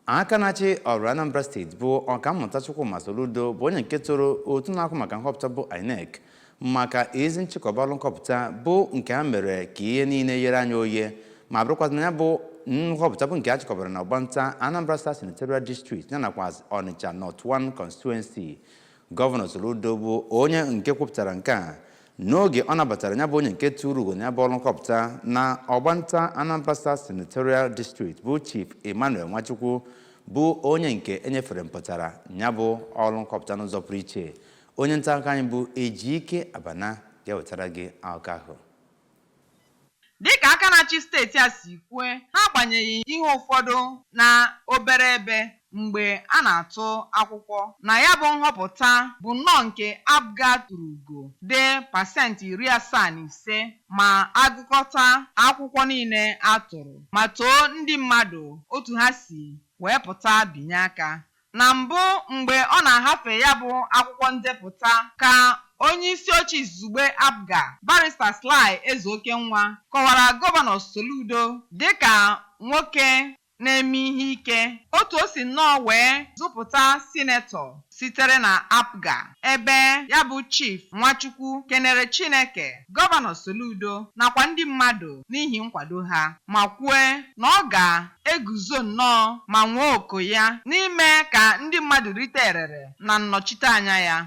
aka na-achị ọrụ Anambra steeti bụ ọkammụta Chukwuma Soludo bụ onye nke toro otu na-akwụ maka nhọpụta bụ INEC maka ezi nchịkọba ọrụ nhọpụta bụ nke a mere ka ihe niile yere anya oye ma bụrụkwa na ya bụ nhọpụta bụ nke a chịkọbara na ọgbanta Anambra South Senatorial District yanakwa Onitsha North 1 Constituency. Gọvanọ Soludo bụ onye nke kwupụtara nke a n'oge ọ nabatara ya bụ onye nke tụrụ ugo ya bụ ọrụ nhọpụta na ọgbanta Anambra South Senatorial District bụ Chief Emmanuel Nwachukwu bụ onye nke enyefere mpụtara ya bụ ọrụ nhọpụta n'ụzọ pụrụ iche. Onye nta akụkọ anyị bụ Ejike Abana ga-ewetara gị akụkọ ahụ. Dịka aka na-achị steeti a si kwue, ha agbanyeghị ihe ụfọdụ na obere ebe mgbe a na-atụ akwụkwọ na ya bụ nhọpụta bụ nnọọ nke APGA tụrụ ugo dị pasentị 75 ma agụkọta akwụkwọ niile a tụrụ ma too ndị mmadụ otu ha si wee pụta binye aka. Na mbụ mgbe ọ na-ahafe ya bụ akwụkwọ ndepụta ka onye isi oche izugbe APGA Barrister Sly Ezeokenwa kọwara Gọvanọ Soludo dịka nwoke na-eme ihe ike, otu o si nnọọ wee zụpụta sinetọ sitere na APGA ebe ya bụ Chief Nwachukwu kenere Chineke, Gọvanọ Soludo nakwa ndị mmadụ n'ihi nkwado ha ma kwue na ọ ga-eguzo nnọọ ma nwee oko ya n'ime ka ndị mmadụ rite erere na nnọchiteanya ya.